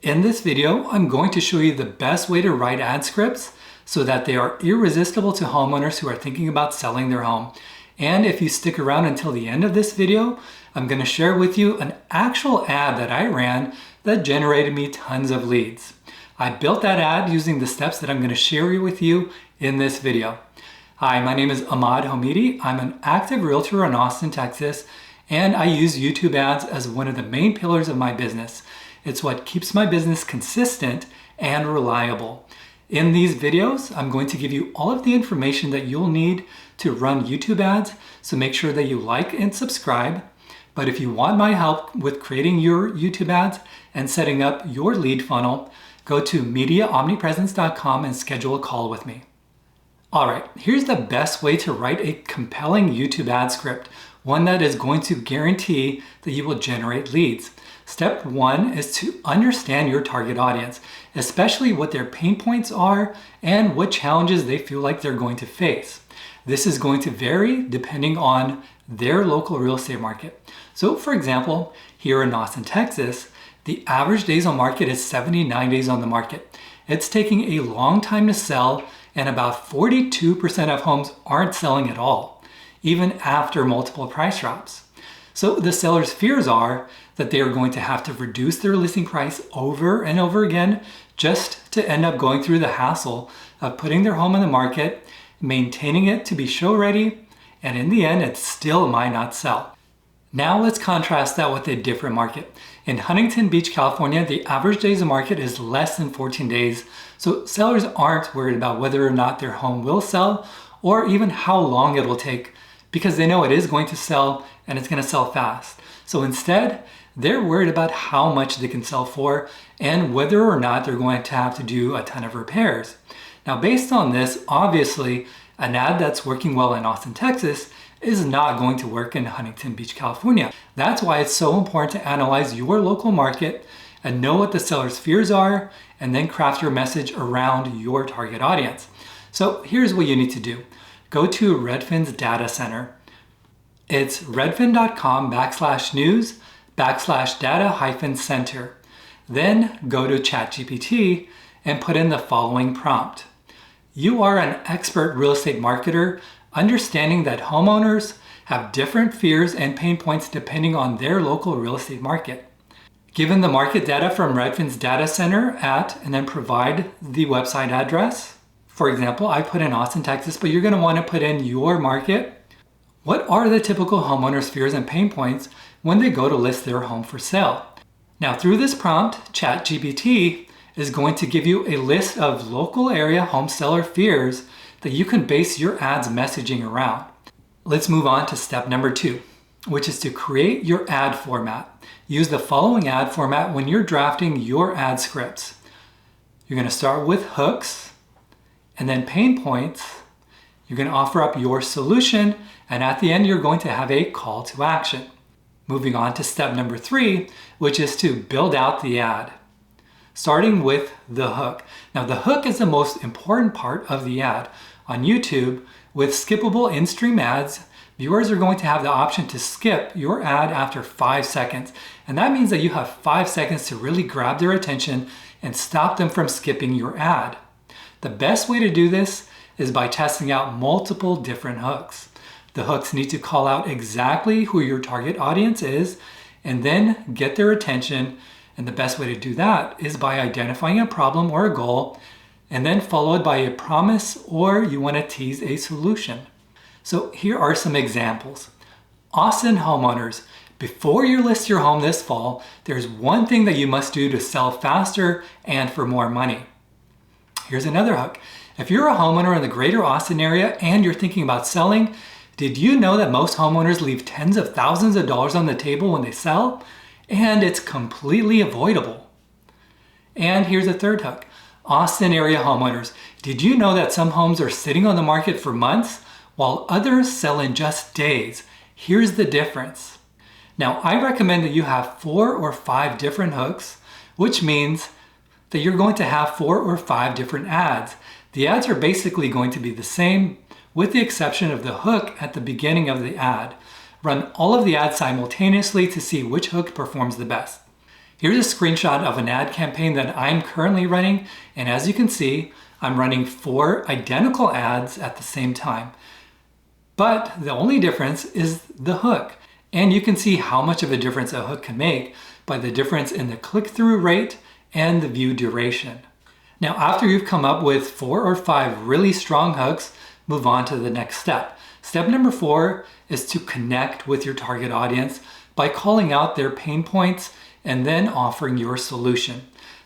In this video, I'm going to show you the best way to write ad scripts so that they are irresistible to homeowners who are thinking about selling their home. And if you stick around until the end of this video, I'm going to share with you an actual ad that I ran that generated me tons of leads. I built that ad using the steps that I'm going to share with you in this video. Hi, my name is Ahmad Hamidi. I'm an active realtor in Austin, Texas, and I use YouTube ads as one of the main pillars of my business. It's what keeps my business consistent and reliable. In these videos, I'm going to give you all of the information that you'll need to run YouTube ads, so make sure that you like and subscribe. But if you want my help with creating your YouTube ads and setting up your lead funnel, go to mediaomnipresence.com and schedule a call with me. All right, here's the best way to write a compelling YouTube ad script, one that is going to guarantee that you will generate leads. Step one is to understand your target audience, especially what their pain points are and what challenges they feel like they're going to face. This is going to vary depending on their local real estate market. So for example, here in Austin, Texas, the average days on market is 79 days on the market. It's taking a long time to sell, and about 42% of homes aren't selling at all, even after multiple price drops. So the seller's fears are that they are going to have to reduce their listing price over and over again just to end up going through the hassle of putting their home on the market, maintaining it to be show ready, and in the end, it still might not sell. Now let's contrast that with a different market. In Huntington Beach, California, the average days of market is less than 14 days, so sellers aren't worried about whether or not their home will sell or even how long it will take, because they know it is going to sell and it's going to sell fast. So instead, they're worried about how much they can sell for and whether or not they're going to have to do a ton of repairs. Now, based on this, obviously, an ad that's working well in Austin, Texas is not going to work in Huntington Beach, California. That's why it's so important to analyze your local market and know what the seller's fears are, and then craft your message around your target audience. So here's what you need to do. Go to Redfin's data center. It's redfin.com/news/data-center. Then go to ChatGPT and put in the following prompt. You are an expert real estate marketer, understanding that homeowners have different fears and pain points depending on their local real estate market. Given the market data from Redfin's data center and then provide the website address. For example, I put in Austin, Texas, but you're going to want to put in your market. What are the typical homeowners' fears and pain points when they go to list their home for sale? Now, through this prompt, ChatGPT is going to give you a list of local area home seller fears that you can base your ad's messaging around. Let's move on to step number 2, which is to create your ad format. Use the following ad format when you're drafting your ad scripts. You're going to start with hooks and then pain points. You're going to offer up your solution, and at the end, you're going to have a call to action. Moving on to step number 3, which is to build out the ad. Starting with the hook. Now, the hook is the most important part of the ad. On YouTube, with skippable in-stream ads, viewers are going to have the option to skip your ad after 5 seconds. And that means that you have 5 seconds to really grab their attention and stop them from skipping your ad. The best way to do this is by testing out multiple different hooks. The hooks need to call out exactly who your target audience is and then get their attention. And the best way to do that is by identifying a problem or a goal and then followed by a promise, or you want to tease a solution. So here are some examples. Austin homeowners, before you list your home this fall, there's one thing that you must do to sell faster and for more money. Here's another hook. If you're a homeowner in the greater Austin area and you're thinking about selling, did you know that most homeowners leave tens of thousands of dollars on the table when they sell? And it's completely avoidable. And here's a third hook. Austin area homeowners, did you know that some homes are sitting on the market for months while others sell in just days? Here's the difference. Now, I recommend that you have 4 or 5 different hooks, which means that you're going to have 4 or 5 different ads. The ads are basically going to be the same, with the exception of the hook at the beginning of the ad. Run all of the ads simultaneously to see which hook performs the best. Here's a screenshot of an ad campaign that I'm currently running, and as you can see, I'm running 4 identical ads at the same time. But the only difference is the hook. And you can see how much of a difference a hook can make by the difference in the click-through rate and the view duration. Now, after you've come up with 4 or 5 really strong hooks, move on to the next step. Step number 4 is to connect with your target audience by calling out their pain points and then offering your solution.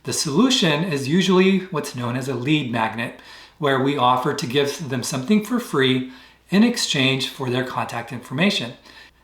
The solution is usually what's known as a lead magnet, where we offer to give them something for free in exchange for their contact information.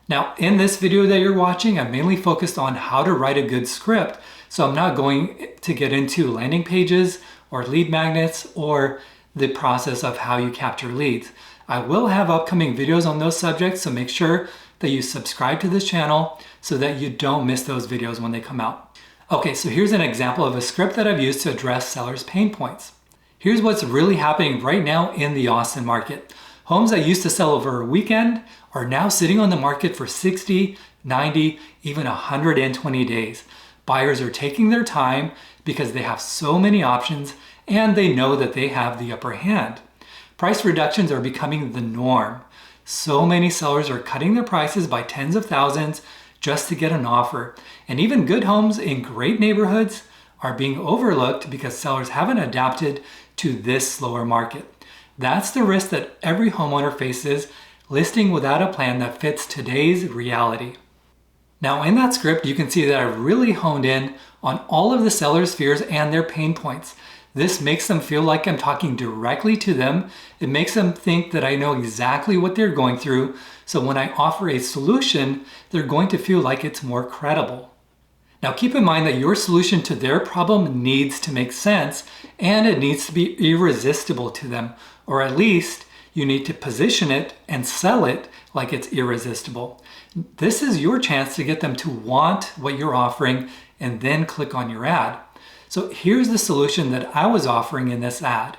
Now, in this video that you're watching, I'm mainly focused on how to write a good script, so I'm not going to get into landing pages or lead magnets or the process of how you capture leads. I will have upcoming videos on those subjects, so make sure that you subscribe to this channel so that you don't miss those videos when they come out. Okay, so here's an example of a script that I've used to address sellers' pain points. Here's what's really happening right now in the Austin market. Homes that used to sell over a weekend are now sitting on the market for 60, 90, even 120 days. Buyers are taking their time because they have so many options and they know that they have the upper hand. Price reductions are becoming the norm. So many sellers are cutting their prices by tens of thousands just to get an offer. And even good homes in great neighborhoods are being overlooked because sellers haven't adapted to this slower market. That's the risk that every homeowner faces, listing without a plan that fits today's reality. Now, in that script, you can see that I've really honed in on all of the sellers' fears and their pain points. This makes them feel like I'm talking directly to them. It makes them think that I know exactly what they're going through. So when I offer a solution, they're going to feel like it's more credible. Now keep in mind that your solution to their problem needs to make sense and it needs to be irresistible to them, or at least you need to position it and sell it like it's irresistible. This is your chance to get them to want what you're offering and then click on your ad. So here's the solution that I was offering in this ad.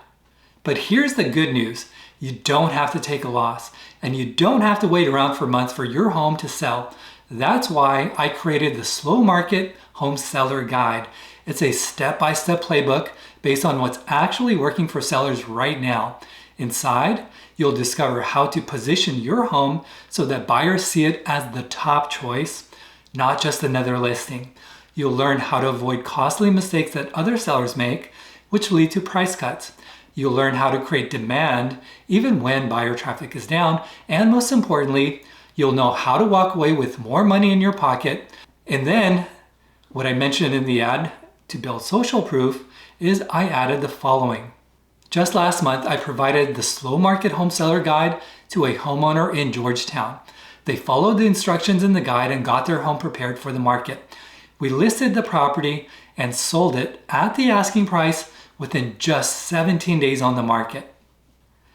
But here's the good news. You don't have to take a loss and you don't have to wait around for months for your home to sell. That's why I created the Slow Market Home Seller Guide. It's a step-by-step playbook based on what's actually working for sellers right now. Inside, you'll discover how to position your home so that buyers see it as the top choice, not just another listing. You'll learn how to avoid costly mistakes that other sellers make, which lead to price cuts. You'll learn how to create demand even when buyer traffic is down. And most importantly, you'll know how to walk away with more money in your pocket. And then, what I mentioned in the ad to build social proof is I added the following. Just last month, I provided the Slow Market Home Seller Guide to a homeowner in Georgetown. They followed the instructions in the guide and got their home prepared for the market. We listed the property and sold it at the asking price within just 17 days on the market.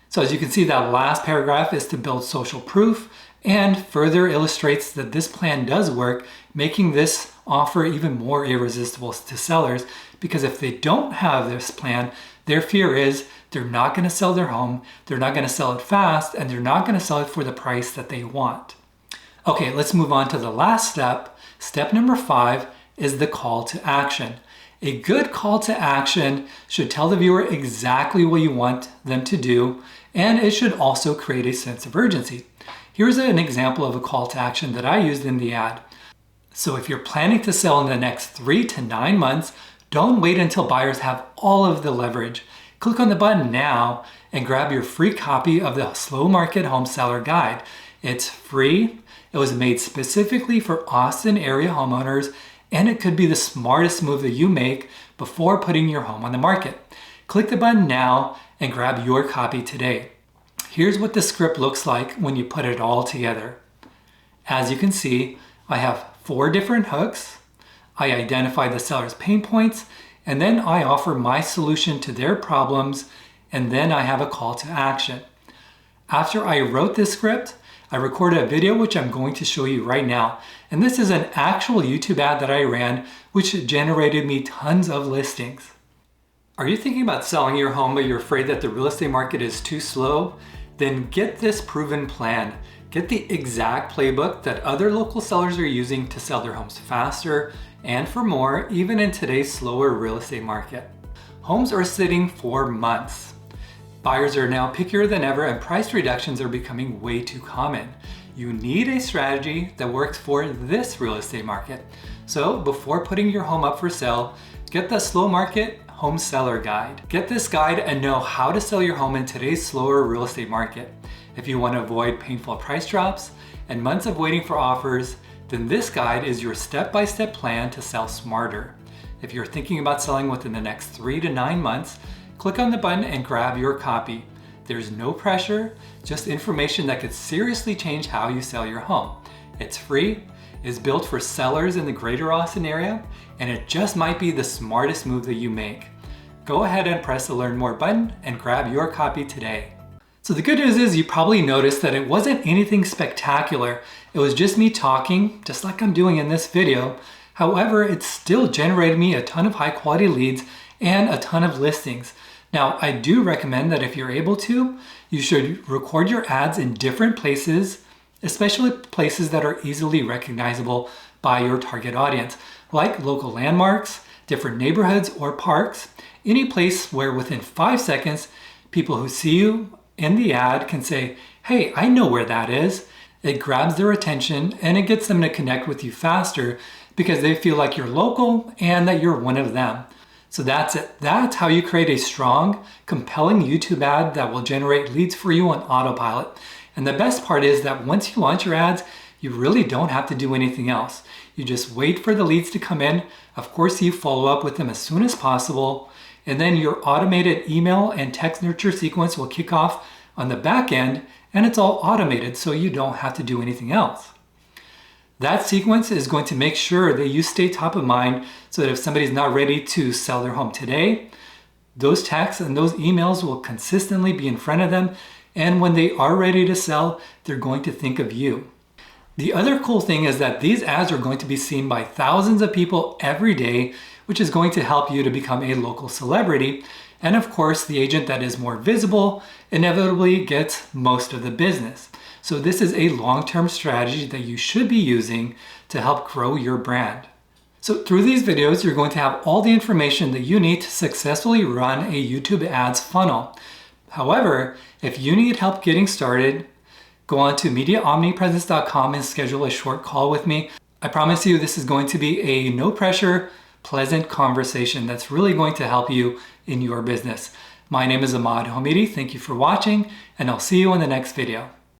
So as you can see, that last paragraph is to build social proof and further illustrates that this plan does work, making this offer even more irresistible to sellers, because if they don't have this plan, their fear is they're not going to sell their home, they're not going to sell it fast, and they're not going to sell it for the price that they want. Okay, let's move on to the last step. Step number 5 is the call to action. A good call to action should tell the viewer exactly what you want them to do, and it should also create a sense of urgency. Here's an example of a call to action that I used in the ad. So if you're planning to sell in the next 3 to 9 months, don't wait until buyers have all of the leverage. Click on the button now and grab your free copy of the Slow Market Home Seller Guide. It's free. It was made specifically for Austin area homeowners, and it could be the smartest move that you make before putting your home on the market. Click the button now and grab your copy today. Here's what the script looks like when you put it all together. As you can see, I have 4 different hooks. I identify the seller's pain points, and then I offer my solution to their problems, and then I have a call to action. After I wrote this script, I recorded a video which I'm going to show you right now. And this is an actual YouTube ad that I ran, which generated me tons of listings. Are you thinking about selling your home, but you're afraid that the real estate market is too slow? Then get this proven plan. Get the exact playbook that other local sellers are using to sell their homes faster and for more, even in today's slower real estate market. Homes are sitting for months. Buyers are now pickier than ever and price reductions are becoming way too common. You need a strategy that works for this real estate market. So before putting your home up for sale, get the Slow Market Home Seller Guide. Get this guide and know how to sell your home in today's slower real estate market. If you want to avoid painful price drops and months of waiting for offers, then this guide is your step-by-step plan to sell smarter. If you're thinking about selling within the next 3 to 9 months, click on the button and grab your copy. There's no pressure, just information that could seriously change how you sell your home. It's free, is built for sellers in the greater Austin area, and it just might be the smartest move that you make. Go ahead and press the Learn More button and grab your copy today. So the good news is you probably noticed that it wasn't anything spectacular. It was just me talking, just like I'm doing in this video. However, it still generated me a ton of high quality leads and a ton of listings. Now, I do recommend that if you're able to, you should record your ads in different places, especially places that are easily recognizable by your target audience, like local landmarks, different neighborhoods or parks, any place where within 5 seconds, people who see you in the ad can say, hey, I know where that is. It grabs their attention and it gets them to connect with you faster because they feel like you're local and that you're one of them. So that's it. That's how you create a strong, compelling YouTube ad that will generate leads for you on autopilot. And the best part is that once you launch your ads, you really don't have to do anything else. You just wait for the leads to come in. Of course, you follow up with them as soon as possible. And then your automated email and text nurture sequence will kick off on the back end, and it's all automated, so you don't have to do anything else. That sequence is going to make sure that you stay top of mind so that if somebody's not ready to sell their home today, those texts and those emails will consistently be in front of them, and when they are ready to sell, they're going to think of you. The other cool thing is that these ads are going to be seen by thousands of people every day, which is going to help you to become a local celebrity. And of course, the agent that is more visible inevitably gets most of the business. So this is a long-term strategy that you should be using to help grow your brand. So through these videos, you're going to have all the information that you need to successfully run a YouTube ads funnel. However, if you need help getting started, go on to MediaOmnipresence.com and schedule a short call with me. I promise you this is going to be a no pressure, pleasant conversation that's really going to help you in your business. My name is Ahmad Hamidi. Thank you for watching, and I'll see you in the next video.